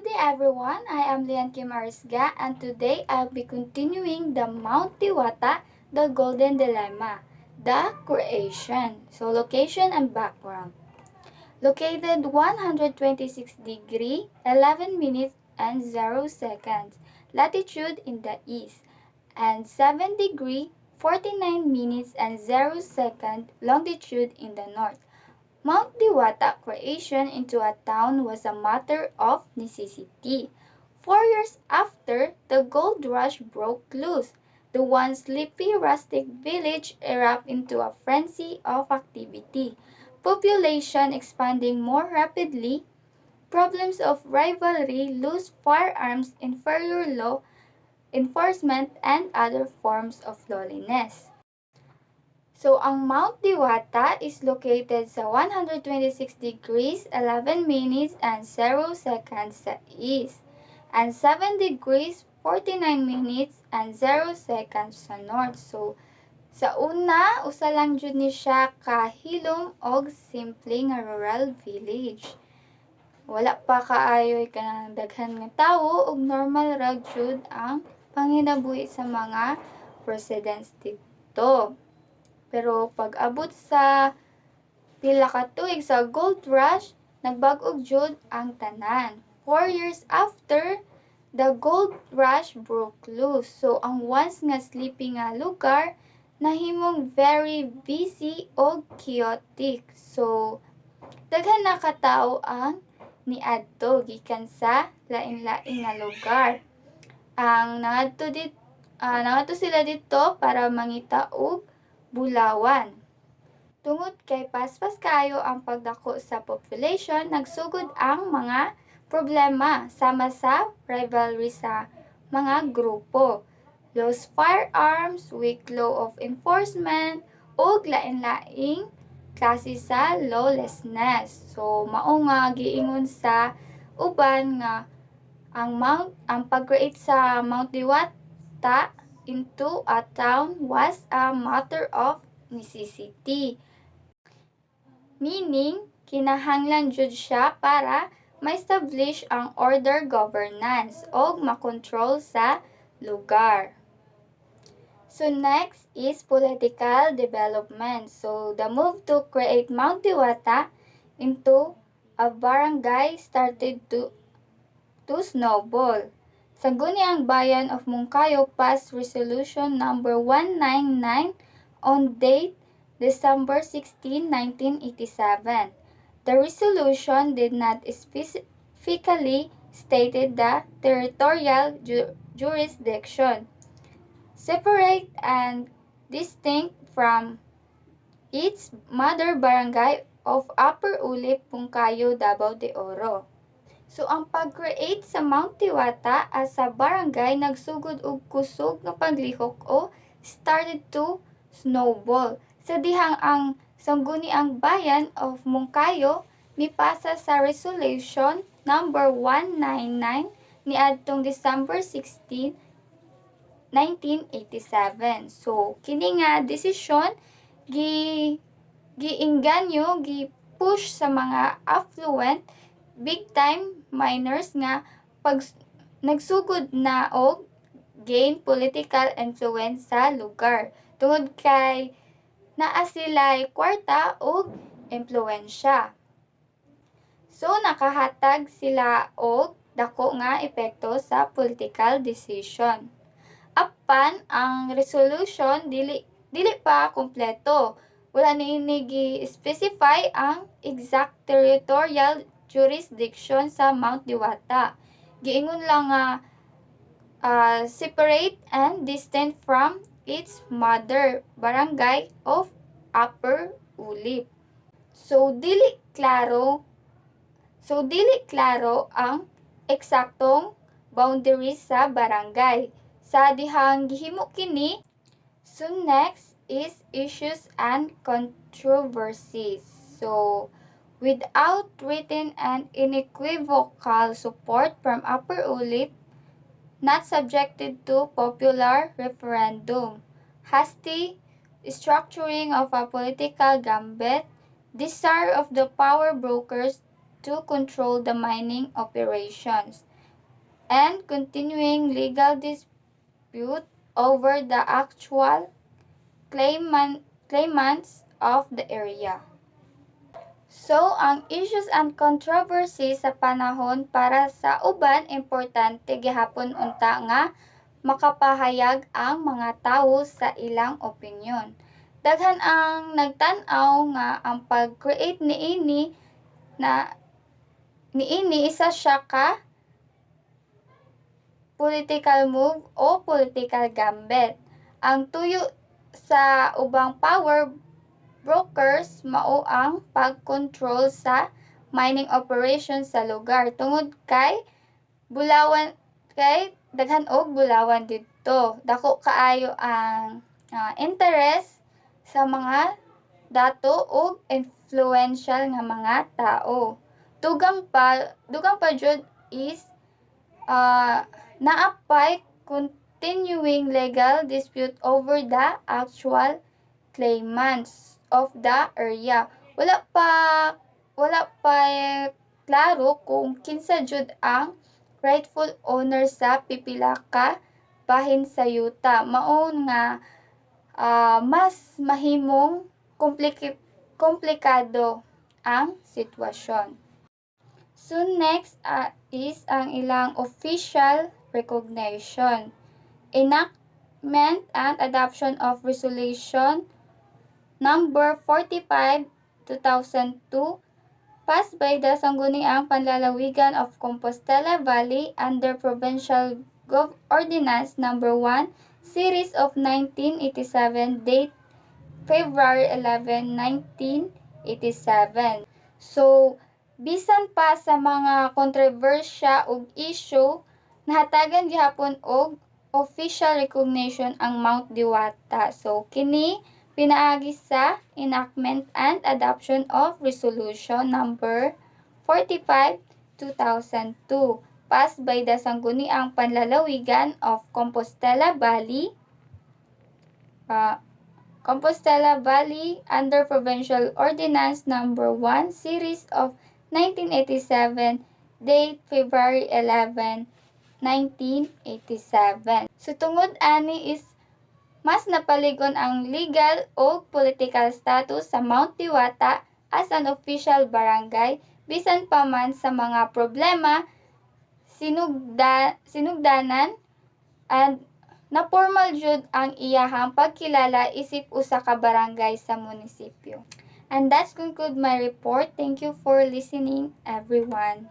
day everyone, I am Lian Kim Arisga and today I'll be continuing the Mount Diwata, the Golden Dilemma, the creation. So location and background. Located 126 degree 11 minutes and 0 seconds latitude in the east and 7 degree 49 minutes and 0 second longitude in the north. Mount Diwata creation into a town was a matter of necessity. 4 years after the gold rush broke loose, the once sleepy rustic village erupted into a frenzy of activity. Population expanding more rapidly, problems of rivalry, loose firearms, inferior law enforcement, and other forms of lawlessness. So, ang Mount Diwata is located sa 126 degrees 11 minutes and 0 seconds sa east and 7 degrees 49 minutes and 0 seconds sa north. So, sa una, usa lang jud ni siya kahilom og simple nga rural village. Wala pa kaayoy kanang daghan nga tawo ug normal ra jud ang panginabuhi sa mga residents dito. Pero pag-abot sa pila ka tuig sa gold rush, nagbag-og jud ang tanan. 4 years after, the gold rush broke loose. So ang once nga sleepy nga lugar nahimong very busy o chaotic. So daghan na katawo ang niadto gikan sa lain-lain nga lugar. Ang nangadto sila dito para mangita og bulawan. Tungod kay paspas kaayo ang pagdako sa population, nagsugod ang mga problema sama sa rivalry sa mga grupo, lost firearms, weak law of enforcement, ug lain-laing klase sa lawlessness. So mao nga giingon sa uban nga ang pag-create sa Mount Diwata into a town was a matter of necessity. Meaning, kinahanglan jud siya para ma-establish ang order governance o makontrol sa lugar. So next is political development. So the move to create Mount Diwata into a barangay started to snowball. Saguni ang bayan of Moncayo passed Resolution number 199 on date December 16, 1987. The resolution did not specifically stated the territorial jurisdiction, separate and distinct from its mother barangay of Upper Ulip, Moncayo, Davao de Oro. So, ang pag-create sa Mount Diwata as a barangay nagsugod og kusog nga paglihok o started to snowball. Sa dihang ang sangguniang bayan of Moncayo mipasa sa Resolution number 199 niadtong December 16, 1987. So, kini nga desisyon giinganyo, gi-push sa mga affluent big time minors nga pag nagsugod na og gain political influence sa lugar tungod kay naa sila'y kwarta og impluwensya. So nakahatag sila og dako nga epekto sa political decision. Apan ang resolution dili pa kompleto. Wala ni gi-specify ang exact territorial jurisdiction sa Mount Diwata. Giingon lang nga separate and distinct from its mother barangay of Upper Ulip. So dili klaro ang eksaktong boundaries sa barangay. Sa dihang gihimo kini, so next is issues and controversies. So without written and unequivocal support from Upper Ulip, not subjected to popular referendum, hasty structuring of a political gambit, desire of the power brokers to control the mining operations, and continuing legal dispute over the actual claimants of the area. So, ang issues and controversy sa panahon para sa uban importante gihapon unta nga makapahayag ang mga tawo sa ilang opinyon. Daghan ang nagtan-aw nga ang pag-create niini isa siya ka political move o political gambit. Ang tuyo sa ubang power brokers mao ang pag-control sa mining operations sa lugar tungod kay daghan og bulawan didto. Dako kaayo ang interest sa mga dato ug influential nga mga tao. Dugang pa jud is naapay continuing legal dispute over the actual claimants of the area. Wala pa klaro kung kinsa jud ang rightful owner sa pipila ka bahin sa yuta. Mao nga mas mahimong komplikado ang sitwasyon. So next is ang ilang official recognition, enactment and adoption of resolution number 45, 2002, passed by the Sangguniang Panlalawigan of Compostela Valley under Provincial Ordinance number 1, Series of 1987, date February 11, 1987. So, bisan pa sa mga kontrobersya ug issue, nahatagan gihapon og official recognition ang Mount Diwata. So, kini pinaagi sa enactment and adoption of resolution number 45, 2002, passed by the Sangguniang Panlalawigan of Compostela Valley under Provincial Ordinance number 1, Series of 1987, date February 11, 1987. So tungod ani is mas napaligon ang legal o political status sa Mount Diwata as an official barangay bisan pa man sa mga problema sinugdanan and na formal jud ang iyahang pagkilala isip usa ka barangay sa munisipyo. And that's conclude my report. Thank you for listening, everyone.